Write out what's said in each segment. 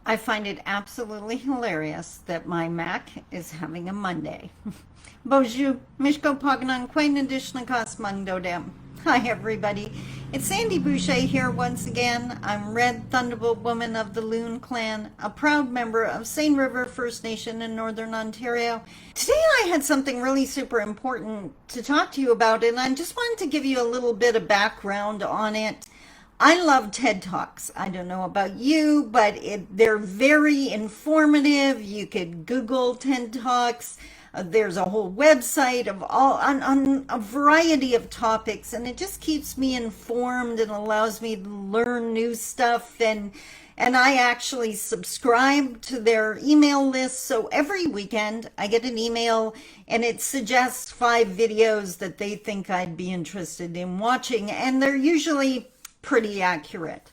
I find it absolutely hilarious that my Mac is having a Monday. Bonjour, Mishko Pognon, Quain Adishnakas Mangdodem. Hi, everybody. It's Sandy Boucher here once again. I'm Red Thunderbolt Woman of the Loon Clan, a proud member of Seine River First Nation in Northern Ontario. Today I had something really super important to talk to you about, and I just wanted to give you a little bit of background on it. I love TED Talks. I don't know about you, but they're very informative. You could Google TED Talks. There's a whole website of on a variety of topics, and it just keeps me informed and allows me to learn new stuff. And I actually subscribe to their email list. So every weekend I get an email and it suggests 5 videos that they think I'd be interested in watching. And they're usually pretty accurate.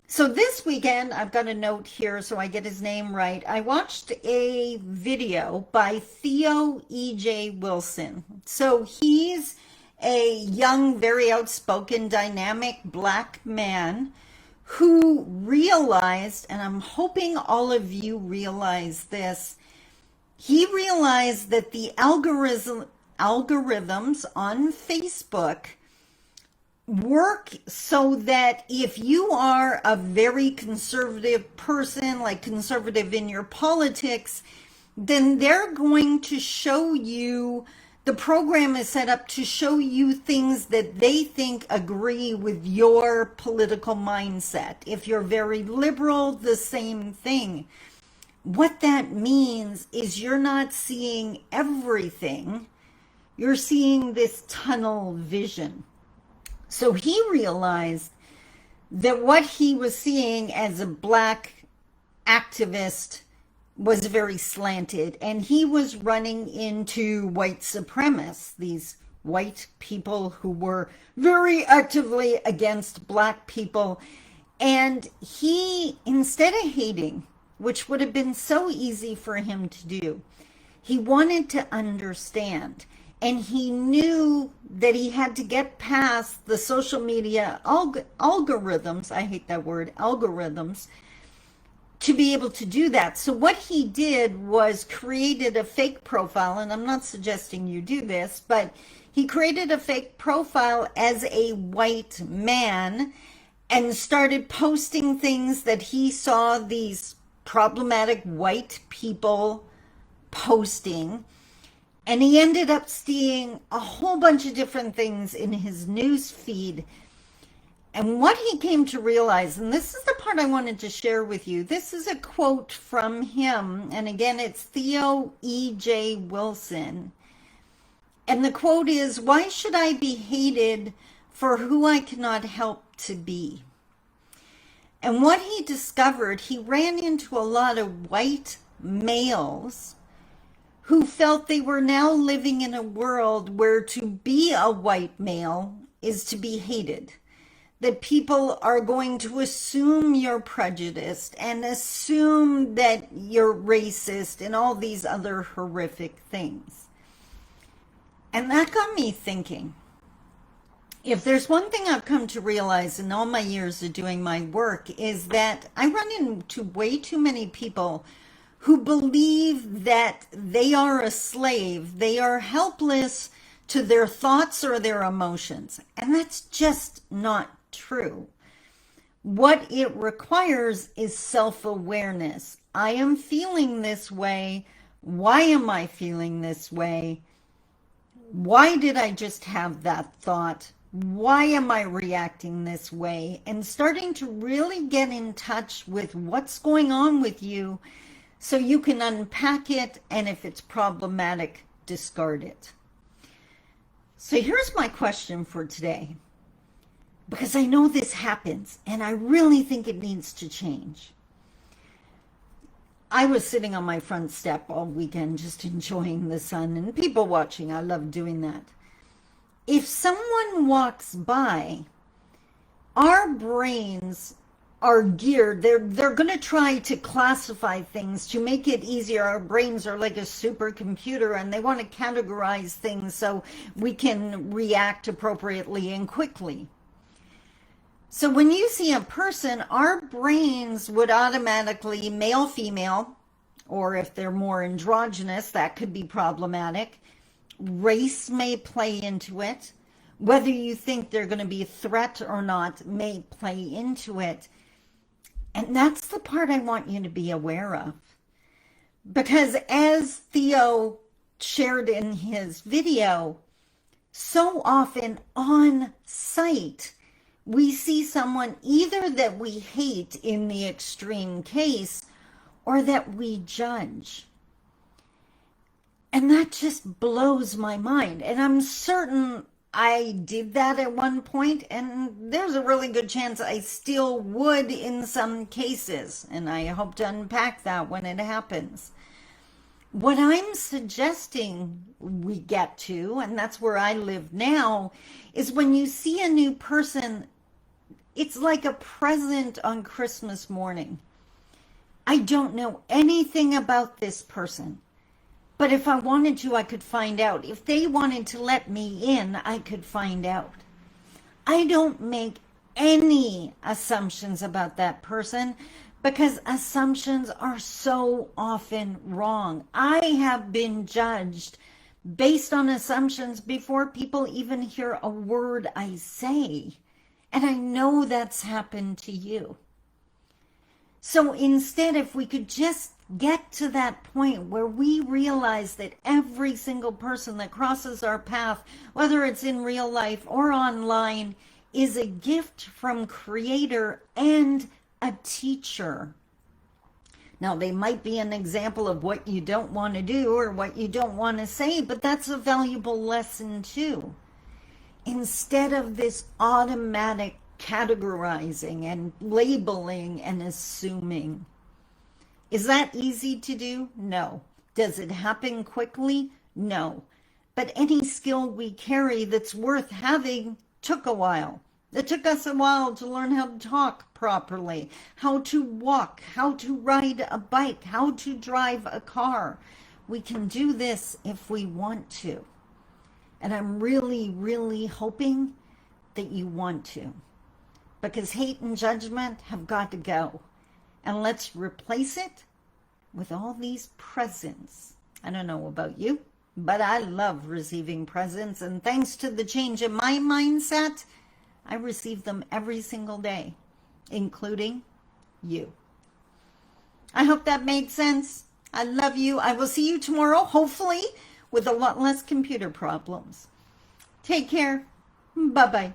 So this weekend, I've got a note here so I get his name right. I watched a video by Theo E.J. Wilson. So he's a young, very outspoken, dynamic black man who realized, and I'm hoping all of you realize this, he realized that the algorithms on Facebook work so that if you are a very conservative person, like conservative in your politics, then they're going to show you, the program is set up to show you things that they think agree with your political mindset. If you're very liberal, the same thing. What that means is you're not seeing everything. You're seeing this tunnel vision. So he realized that what he was seeing as a black activist was very slanted, and he was running into white supremacists, these white people who were very actively against black people. And he, instead of hating, which would have been so easy for him to do, he wanted to understand. And he knew that he had to get past the social media algorithms, I hate that word, algorithms, to be able to do that. So what he did was created a fake profile, and I'm not suggesting you do this, but he created a fake profile as a white man and started posting things that he saw these problematic white people posting. And he ended up seeing a whole bunch of different things in his news feed. And what he came to realize, and this is the part I wanted to share with you. This is a quote from him. And again, it's Theo E.J. Wilson. And the quote is, "Why should I be hated for who I cannot help to be?" And what he discovered, he ran into a lot of white males who felt they were now living in a world where to be a white male is to be hated. That people are going to assume you're prejudiced and assume that you're racist and all these other horrific things. And that got me thinking, if there's one thing I've come to realize in all my years of doing my work is that I run into way too many people who believe that they are a slave, they are helpless to their thoughts or their emotions. And that's just not true. What it requires is self-awareness. I am feeling this way. Why am I feeling this way? Why did I just have that thought? Why am I reacting this way? And starting to really get in touch with what's going on with you, so you can unpack it, and if it's problematic, discard it. So here's my question for today, because I know this happens, and I really think it needs to change. I was sitting on my front step all weekend just enjoying the sun and people watching. I love doing that. If someone walks by, our brains are geared, they're going to try to classify things to make it easier. Our brains are like a supercomputer, and they want to categorize things so we can react appropriately and quickly. So when you see a person, our brains would automatically, male, female, or if they're more androgynous, that could be problematic. Race may play into it. Whether you think they're going to be a threat or not may play into it. And that's the part I want you to be aware of. Because as Theo shared in his video, so often on sight, we see someone either that we hate in the extreme case or that we judge. And that just blows my mind. And I'm certain I did that at one point, and there's a really good chance I still would in some cases. And I hope to unpack that when it happens. What I'm suggesting we get to, and that's where I live now, is when you see a new person, it's like a present on Christmas morning. I don't know anything about this person, but if I wanted to, I could find out. If they wanted to let me in, I could find out. I don't make any assumptions about that person because assumptions are so often wrong. I have been judged based on assumptions before people even hear a word I say. And I know that's happened to you. So instead, if we could just get to that point where we realize that every single person that crosses our path, whether it's in real life or online, is a gift from Creator and a teacher. Now, they might be an example of what you don't want to do or what you don't want to say, but that's a valuable lesson too. Instead of this automatic categorizing and labeling and assuming. Is that easy to do? No. Does it happen quickly? No. But any skill we carry that's worth having took a while. It took us a while to learn how to talk properly, how to walk, how to ride a bike, how to drive a car. We can do this if we want to. And I'm really, really hoping that you want to. Because hate and judgment have got to go. And let's replace it with all these presents. I don't know about you, but I love receiving presents. And thanks to the change in my mindset, I receive them every single day, including you. I hope that made sense. I love you. I will see you tomorrow, hopefully, with a lot less computer problems. Take care. Bye-bye.